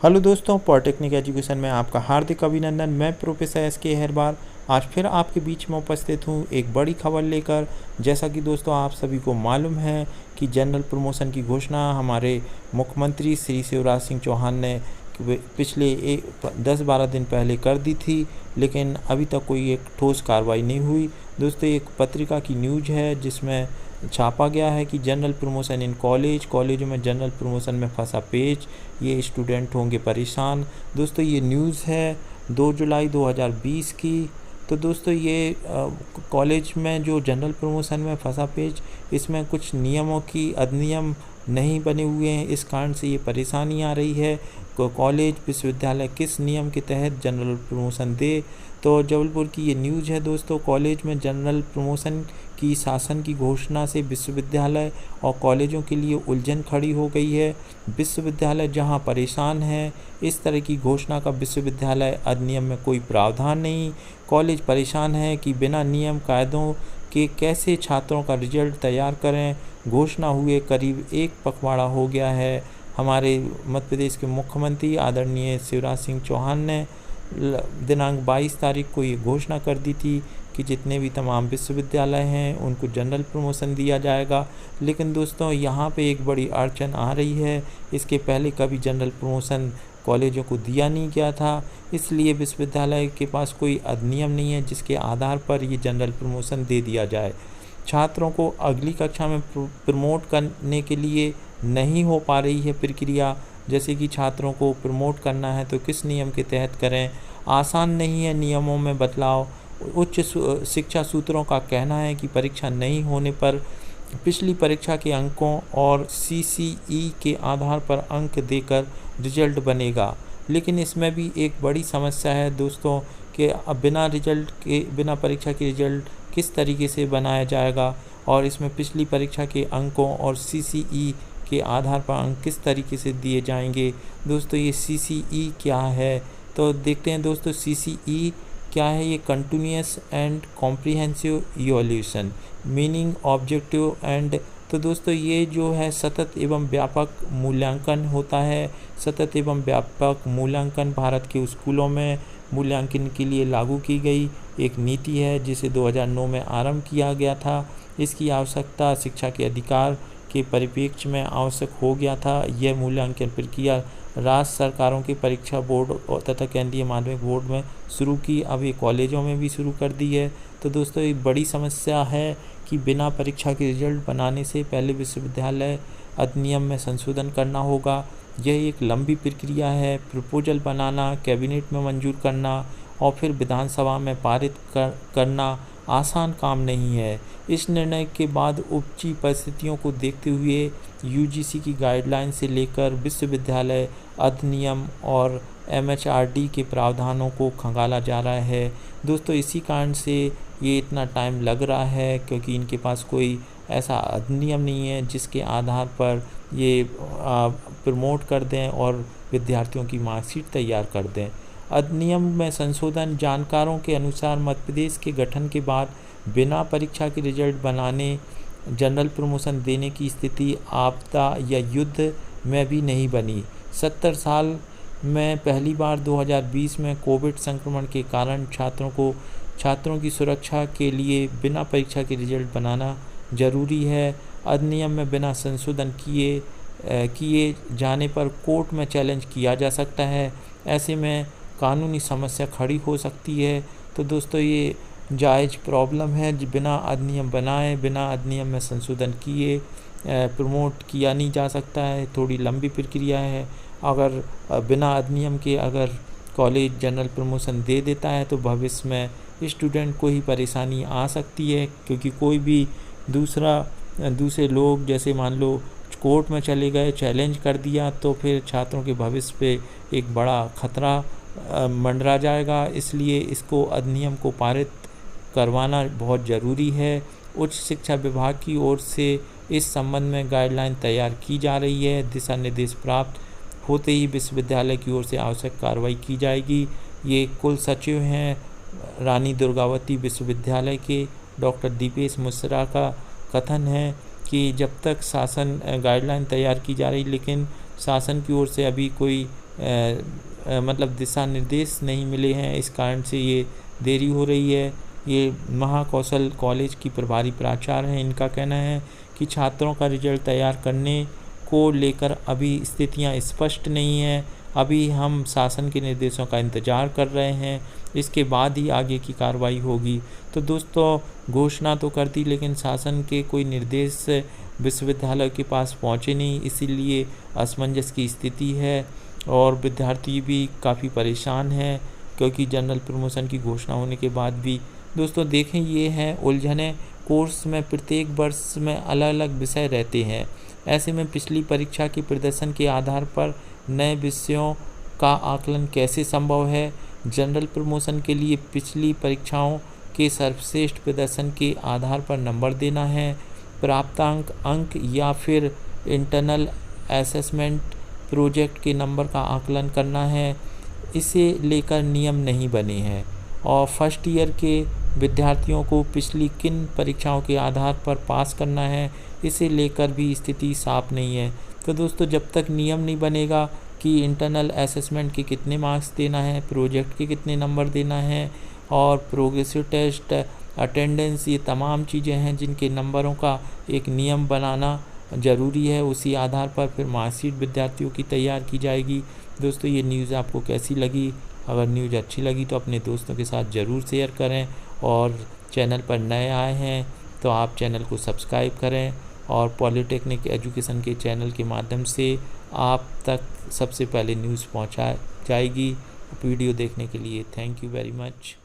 Hello दोस्तों, polytechnic education में आपका हार्दिक अभिनंदन। मैं प्रोफेसर एस.के. अहिरबार आज फिर आपके बीच में उपस्थित हूँ एक बड़ी खबर लेकर। जैसा कि दोस्तों आप सभी को मालूम है कि जनरल प्रमोशन की घोषणा हमारे मुख्यमंत्री श्री शिवराज सिंह चौहान ने पिछले 10-12 दिन पहले कर दी थी, लेकिन अभी तक कोई एक ठोस कार्रवाई नहीं हुई। दोस्तों, एक पत्रिका की न्यूज़ है जिसमें छापा गया है कि जनरल प्रमोशन इन कॉलेजों में जनरल प्रमोशन में फंसा पेच, ये स्टूडेंट होंगे परेशान। दोस्तों, ये न्यूज़ है 2 जुलाई 2020 की। तो दोस्तों, ये कॉलेज में जो जनरल प्रमोशन में फंसा पेच, इसमें कुछ नियमों की अधिनियम नहीं बने हुए हैं, इस कारण से ये परेशानी आ रही है। कॉलेज विश्वविद्यालय किस नियम के तहत जनरल प्रमोशन दे। तो जबलपुर की ये न्यूज़ है दोस्तों। कॉलेज में जनरल प्रमोशन की शासन की घोषणा से विश्वविद्यालय और कॉलेजों के लिए उलझन खड़ी हो गई है। विश्वविद्यालय जहां परेशान है, इस तरह की घोषणा का विश्वविद्यालय अधिनियम में कोई प्रावधान नहीं। कॉलेज परेशान है कि बिना नियम कायदों के कैसे छात्रों का रिजल्ट तैयार करें। घोषणा हुए करीब एक पखवाड़ा हो गया है। हमारे मध्य प्रदेश के मुख्यमंत्री आदरणीय शिवराज सिंह चौहान ने दिनांक 22 तारीख को ये घोषणा कर दी थी कि जितने भी तमाम विश्वविद्यालय हैं उनको जनरल प्रमोशन दिया जाएगा। लेकिन दोस्तों, यहाँ पे एक बड़ी अड़चन आ रही है। इसके पहले कभी जनरल प्रमोशन कॉलेजों को दिया नहीं गया था, इसलिए विश्वविद्यालय के पास कोई अधिनियम नहीं है जिसके आधार पर ये जनरल प्रमोशन दे दिया जाए। छात्रों को अगली कक्षा में प्रमोट करने के लिए नहीं हो पा रही है प्रक्रिया। जैसे कि छात्रों को प्रमोट करना है तो किस नियम के तहत करें, आसान नहीं है नियमों में बदलाव। उच्च शिक्षा सूत्रों का कहना है कि परीक्षा नहीं होने पर पिछली परीक्षा के अंकों और CCE के आधार पर अंक देकर रिजल्ट बनेगा। लेकिन इसमें भी एक बड़ी समस्या है दोस्तों कि अब बिना परीक्षा के रिजल्ट किस तरीके से बनाया जाएगा, और इसमें पिछली परीक्षा के अंकों और CCE के आधार पर अंक किस तरीके से दिए जाएंगे। दोस्तों, ये CCE क्या है तो देखते हैं दोस्तों। CCE क्या है? ये continuous and comprehensive evaluation, meaning objective and. तो दोस्तों, ये जो है सतत एवं व्यापक मूल्यांकन होता है। सतत एवं व्यापक मूल्यांकन भारत के स्कूलों में मूल्यांकन के लिए लागू की गई एक नीति है जिसे 2009 में आरंभ किया गया था। इसकी आवश्यकता शिक्षा के अधिकार के परिप्रेक्ष्य में आवश्यक हो गया था। यह मूल्यांकन प्रक्रिया राज्य सरकारों के परीक्षा बोर्ड तथा केंद्रीय माध्यमिक बोर्ड में शुरू की, अब ये कॉलेजों में भी शुरू कर दी है। तो दोस्तों, एक बड़ी समस्या है कि बिना परीक्षा के रिजल्ट बनाने से पहले विश्वविद्यालय अधिनियम में संशोधन करना होगा। यह एक लंबी प्रक्रिया है। प्रपोजल बनाना, कैबिनेट में मंजूर करना और फिर विधानसभा में पारित करना आसान काम नहीं है। इस निर्णय के बाद उपजी परिस्थितियों को देखते हुए UGC की गाइडलाइन से लेकर विश्वविद्यालय अधिनियम और MHRD के प्रावधानों को खंगाला जा रहा है। दोस्तों, इसी कारण से ये इतना टाइम लग रहा है क्योंकि इनके पास कोई ऐसा अधिनियम नहीं है जिसके आधार पर ये प्रमोट कर दें और विद्यार्थियों की मार्कशीट तैयार कर दें। अधिनियम में संशोधन। जानकारों के अनुसार मध्य प्रदेश के गठन के बाद बिना परीक्षा के रिजल्ट बनाने जनरल प्रमोशन देने की स्थिति आपदा या युद्ध में भी नहीं बनी। 70 साल में पहली बार 2020 में कोविड संक्रमण के कारण छात्रों की सुरक्षा के लिए बिना परीक्षा के रिजल्ट बनाना जरूरी है। अधिनियम में बिना संशोधन किए जाने पर कोर्ट में चैलेंज किया जा सकता है। ऐसे में कानूनी समस्या खड़ी हो सकती है। तो दोस्तों, ये जायज़ प्रॉब्लम है। बिना अधिनियम बनाए, बिना अधिनियम में संशोधन किए प्रमोट किया नहीं जा सकता है। थोड़ी लंबी प्रक्रिया है। अगर बिना अधिनियम के अगर कॉलेज जनरल प्रमोशन दे देता है तो भविष्य में स्टूडेंट को ही परेशानी आ सकती है, क्योंकि कोई भी दूसरे लोग जैसे मान लो कोर्ट में चले गए, चैलेंज कर दिया, तो फिर छात्रों के भविष्य पे एक बड़ा खतरा मंडरा जाएगा। इसलिए इसको अधिनियम को पारित करवाना बहुत ज़रूरी है। उच्च शिक्षा विभाग की ओर से इस संबंध में गाइडलाइन तैयार की जा रही है। दिशा निर्देश प्राप्त होते ही विश्वविद्यालय की ओर से आवश्यक कार्रवाई की जाएगी। ये कुल सचिव हैं रानी दुर्गावती विश्वविद्यालय के डॉक्टर दीपेश मिश्रा का कथन है कि जब तक शासन गाइडलाइन तैयार की जा रही, लेकिन शासन की ओर से अभी कोई मतलब दिशा निर्देश नहीं मिले हैं, इस कारण से ये देरी हो रही है। ये महाकौशल कॉलेज की प्रभारी प्राचार्य हैं, इनका कहना है कि छात्रों का रिजल्ट तैयार करने को लेकर अभी स्थितियां स्पष्ट नहीं हैं। अभी हम शासन के निर्देशों का इंतज़ार कर रहे हैं, इसके बाद ही आगे की कार्रवाई होगी। तो दोस्तों, घोषणा तो कर दी, लेकिन शासन के कोई निर्देश विश्वविद्यालय के पास पहुँचे नहीं, इसीलिए असमंजस की स्थिति है और विद्यार्थी भी काफ़ी परेशान हैं, क्योंकि जनरल प्रमोशन की घोषणा होने के बाद भी। दोस्तों देखें, ये हैं उलझनें। कोर्स में प्रत्येक वर्ष में अलग अलग विषय रहते हैं। ऐसे में पिछली परीक्षा के प्रदर्शन के आधार पर नए विषयों का आकलन कैसे संभव है? जनरल प्रमोशन के लिए पिछली परीक्षाओं के सर्वश्रेष्ठ प्रदर्शन के आधार पर नंबर देना है, प्राप्तांक अंक, या फिर इंटरनल असेसमेंट प्रोजेक्ट के नंबर का आकलन करना है? इसे लेकर नियम नहीं बने हैं। और फर्स्ट ईयर के विद्यार्थियों को पिछली किन परीक्षाओं के आधार पर पास करना है, इसे लेकर भी स्थिति साफ नहीं है। तो दोस्तों, जब तक नियम नहीं बनेगा कि इंटरनल असेसमेंट के कितने मार्क्स देना है, प्रोजेक्ट के कितने नंबर देना है, और प्रोग्रेसिव टेस्ट, अटेंडेंस, ये तमाम चीज़ें हैं जिनके नंबरों का एक नियम बनाना ज़रूरी है। उसी आधार पर फिर मार्कशीट विद्यार्थियों की तैयार की जाएगी। दोस्तों, ये न्यूज़ आपको कैसी लगी? अगर न्यूज़ अच्छी लगी तो अपने दोस्तों के साथ ज़रूर शेयर करें, और चैनल पर नए आए हैं तो आप चैनल को सब्सक्राइब करें, और पॉलिटेक्निक एजुकेशन के चैनल के माध्यम से आप तक सबसे पहले न्यूज़ पहुंचा जाएगी। वीडियो देखने के लिए थैंक यू वेरी मच।